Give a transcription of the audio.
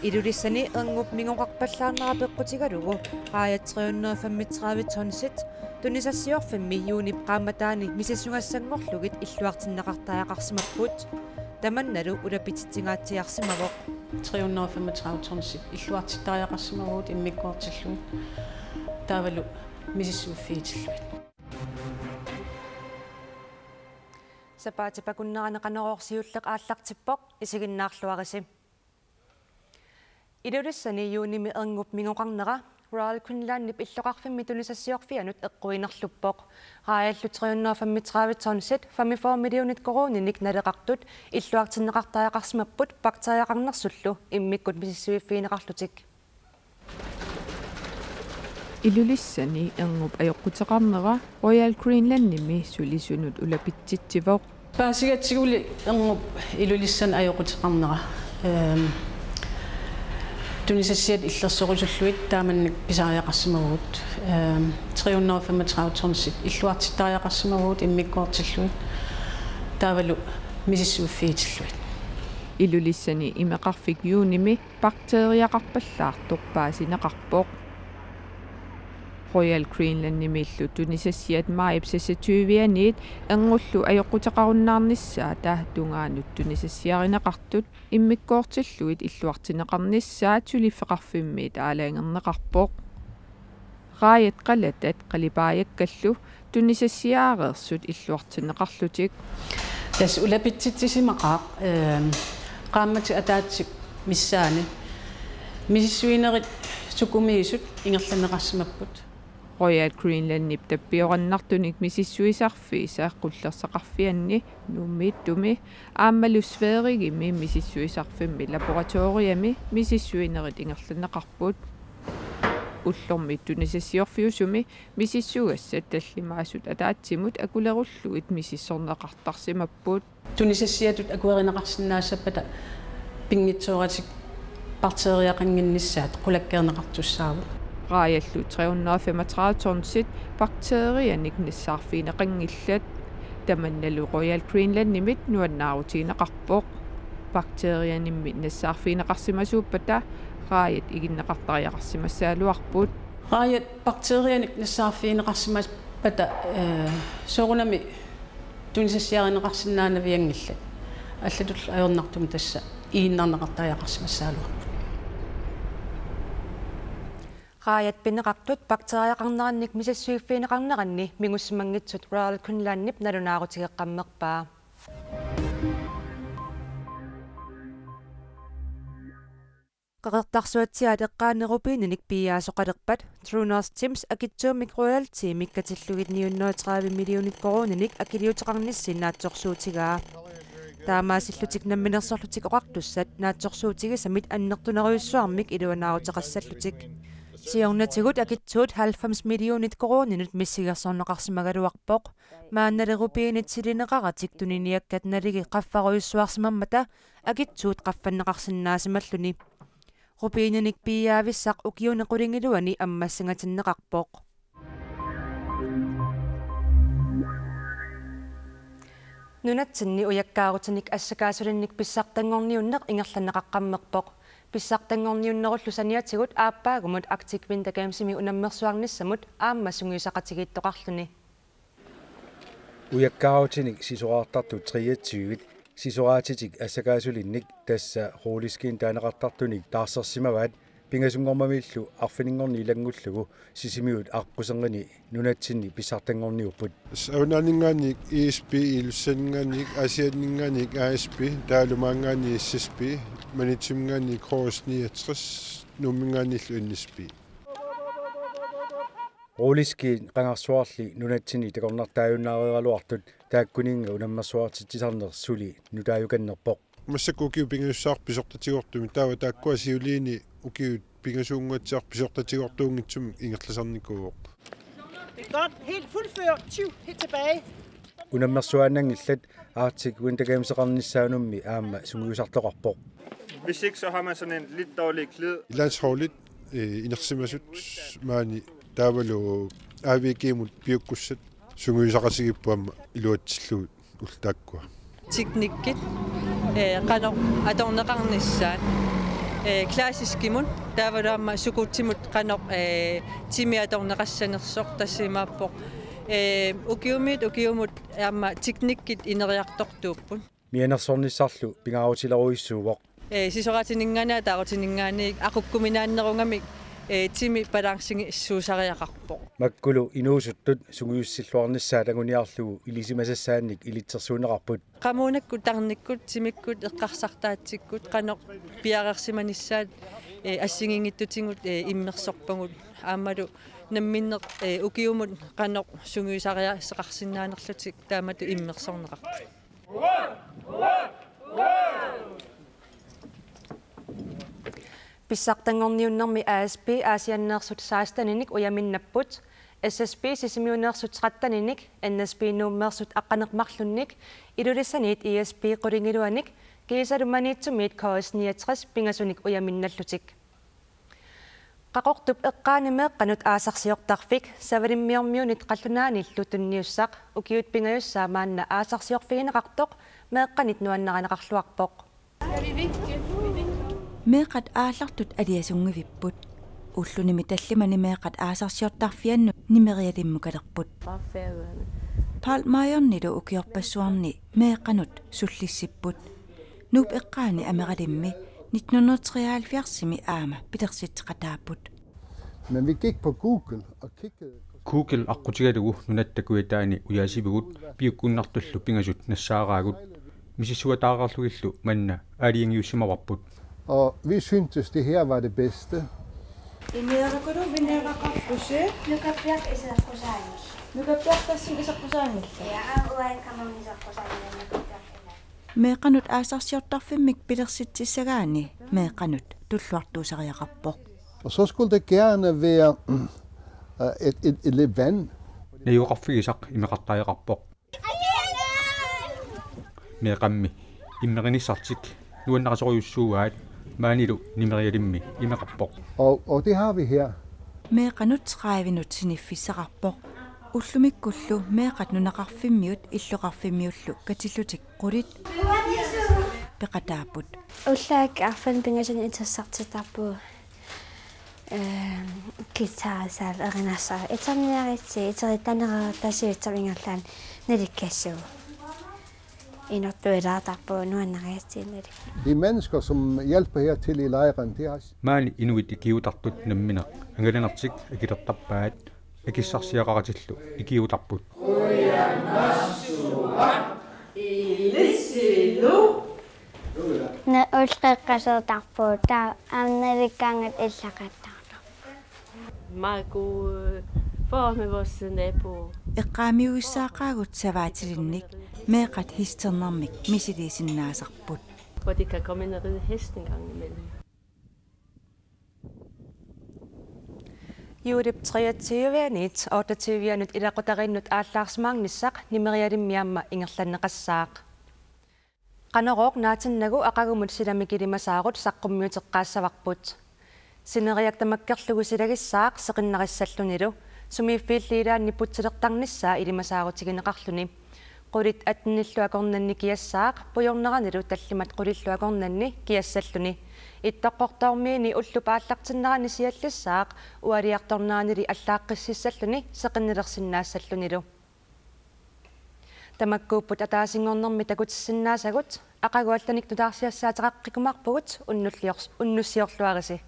Ilulissani erngub mingoqarpallaarnerapeqqutigalugu qaayat 335 tonsit tunisassiorfimmi juunip qaamataani misissungassangorlugit illuartinnaqartaaqarsimapput tamannalu ulapititsingaatiarsimavoq 335 tonsit illuartittariaqarsimavuut immikkuartilluit taavalu misissuuffiitilluit sapaatipakunneranaqaneroorsiulleq aallartippoq isiginnaarluarisi Ilulissani juunimi erngub mingoqarnera Royal Queenslandnip illoqarfimmi tunisassiorfianut eqquinerluppoq qaayallu 335 tonsit 45 millionit koroninik naleqartut illuartinneqartaaqarsimapput bakteriaqarnersullu immikkut misissuiffiineqarlutik Ilulissani erngub ajoqqutеqarnera Royal Queenslandnimi sulisunut ulapitsittivoq paasigatsiguli erngub ilulissani ajoqqutеqarnera Tunisassiat illersorusulluit taamannik pisariaqarsimavuut 335 tonsit illuartittariaqarsimavuut immikkuartilluit taavalu misissuuffiitilluit Ilulissani imeqarfik juunimi bakteriaqarpallaartoq paasineqarpoq Royal Queenslandnimillu tunisassiat maipsasatuivianiit erngullu ajoqqutеqarunnaarnissaa taahtungaanut tunisassiarineqartut immikkuortilluit illuartineqarnissaa tuliffeqarfimmiit aalaangerneqarpoq qaayat qalatat qalipaajakkallu tunisassiaareersut illuartineqarlutik tas ulapitsitsisimaqa qaammati ataatsik missaani misissuinerit sukumiisut ingerlaneqarsimapput Royal Queenslandnip tappioqannartunik misissuisarfiisa qullersaqarfianni nummiittumi aammalusfeerigimi misissuisarfimmi laboratoriami misissuinerit ingerlaneqarput ullormi tunisassiorfiusumi misissugassat tallimaasut ataatsimut akulerulluit misissorneqartarsimapput tunisassiatut akuerineqarsinnaassapata pingitsoratik bakteriaqanginnissaat qulakkeerneqartussaavut qaayallu 335 tonsit bakterianik nissaarfiineqangillat tamannalu Royal Queenslandnimit nuannaarutiineqarpoq bakterianimmi nissaarfiineqarsimasuuppata qaayat iginneqartariaqarsimassaaluarput qaayat bakterianik nissaarfiineqarsimaspata soorunami tunisassiarineqarsinnaanaviangillat аллатул ajornartum tassa iinnarneqartariaqarsimassaaluarput qaayat pineqartut bakteriaqarnerannik misissuiffiineqarneranni mingussumangitsut Royal Queenslandnip nalunaarutigeqqammerpaa qaqertarsuatsiaat eqqaanerupiininik piaasoqalerpat True North Tims akitsuumik Royal Teamik katillugit 930 millionit koroninik akiliutiqarnissinnaatsorsuutigaa таамаасиллутик намминерсорлутик оқартуссат наатсорсуутигисамит аннертунериуссуармик илуанаарутеқассаллутик сиорнатигут акитсуут 90 миллионит коронинут миссигерсорнеқарсимагалуарпоқ маанналерупиинит силинеқаратик туниниаккат налиги қаффаруйуссуарсимаммата акитсуут қаффаннеқарсинаасималлуни рупиининик пиаависсақ укиунеқулингилуани аммассангатиннеқарпоқ нунатсинни уяккаарутиник ассакаасулинник писсартангорниуннеқ ингерланеқаққаммерпоқ писсартангорниуннеруллу саниатигут ааппаагумут Arctic Winter Games-ими унаммерсуарниссамут ааммасунгиусақатигииттоқарлуни уяккаарутиник сисораартарту 23 сисораатитик ассакаасулинник тасса руулискиин таанеқартартуник таарсерсимаваат пингасунгормамиллу арфинингорни илангуллугу сисимиут аққусенгани нунатсинни писсартангорниуппут саунанинганик ESP илуссанинганик асианинганик ASP таалумаангаани SSP манитсимгаани кроосниатрис нуммингааниллу NSP руулиски қангарсуарли нунатсини такорнартааюннаареералуартут тааккунинга унаммерсуартитсисарнерсули нутааюканнерпоқ массаккукиу пингасуссаар писортатигортуми таава тааккуа сиулиини укиут пингасуунгатсаар писортатигортуунгитсум ингерласарникууоқ Godt, helt fuldført. 20, helt tilbage. Unammersuaanangillat Arctic Winter Games-eqarnissaanummi aamma sungiusartoqarpoq. Hvis ikke, så har man sådan en lidt dårlig klid. Landsholdet inersimasut maani taavalu AVG mut piukkussat sungiusaqasigippuamma iluatsilluut ултааккуа teknikkit qano atorneqarnissaan klassiskimut taavalaamma sukutsimut qanoq timi atorneqassanersoq tassimaappoq ukiumut aamma teknikkit ineriartortuuppun mianersornissarlu pingaarutileruissuuvoq sisoqatininngana taaqutiningaani aqukkuminaannerungamik timi balansingi suusariaqarpoq makkulu inuusuttut suguyussilluarnissaat anguniarlugu ilisimasassaannik ilitsersuuneqarput qamuunakku tarnikkut timikkut eqqarsartaatsikkut qanoq piaqersimanissaat assingingittutingut immersorpangut aammalu namminneq ukiumut qanoq suguyusariaqarsinnaanerlutik taamatu immersorneqarpu Pissartangorniunnermi ASP aasianneersut 16-ninik uyaminnaput SSP sisimiuneersut 13-ninik NSP nuummeersut aqqanermarlunnik ilulissaniit ESP qulingiluanik kiisalumaniitsumiit KS69 pingasunik uyaminnallutik qaqortup eqqaanimeeqqanut aasarsiortarfik savalimmiormiunit qallunaanillu tunniussaq ukiut pingayussaa maanna aasarsiorfigineqartoq meeqqanit nuannaqanaqarluarpoq meeqat aallartut aliasungivipпут уллуними таллимани meeqat aasarsiortarfiannu nimerialimmukalerput palmaajornilu ukiorpassuarni meeqanut sullissipput nuup eqqaani ameralimmi 1973 aama pitersittqataaput men vi gik på Google og kiggede Google aqutigalugu nunattakuitaani uyaasivigut piukkunnartullu pingasut nassaaraagut misissuataaqarlugillu manna aaliangiussimavarput og vi syntes det her var det bedste. meeqanut aasarsiortarfimmik pilersitsissagaani meeqanut tulluartuusariaqarpoq Og så skulle det gerne være et lidt vand. Najuqarfigisaq imeqartaajeqarpoq meeqammi immeriniссartik nuannaqasoruyussuugaat maanilu nimerialimmi imeqarpoq Og det har vi her. meeqanut 30 siniffissaqarpoq ullumikkullu meeqat nunaqarfimmiut illuqarfimmiullu katillutik qulit peqataaput ullaak arfan pingasan itassartitarpu kitaasal erinassa eterniaritsi iterittaneraatasiutsavingerlaan nalikkassuu inortuilaatarpu nuannariatsiinalik De mennesker som hjælper her til i lejren, det er maani inuit ikiutartut nammineq angalanartik akilertarpaat akissarsiaqaratillu ikiutarput na ulqeqqasertarpu taa amnalikkaangat illaqattarlu meget god forhold med vores nabo. eqqaamiuissaaqaagut savaatilinnik meeqat histernermik misiliisinnaasarput Hvor de kan komme ind og ride hest en gang imellem. Juudip 23-nit 28-nit ilaqutarinnut aallarsimaarnissaq nimerialimmiamma ingerlanneqassaaq qaneroq naatinnagu aqagumut silamikilimasaagut saqqummiuteqqaassavaqput sineriak tamakkerlugu silagissaaq seqinnarissallunilu sumiiffiilliilaanni putsilertarnissaa ilimasaarutigineqarluni qulit atnilluakornanni kiassaaq pujorneranilu tallimat qulilluakornanni kiassalluni ittaqortaormiini ullupaallartinnerani siallissaaq ualiartornaanili allaaqqississalluni seqinnilersinnaassallunilu tamakkuupput ataasingornermi takutissinaassagut aqaguallanik tutaarsiassaateqaqqikumarpugut unnussiorluarisi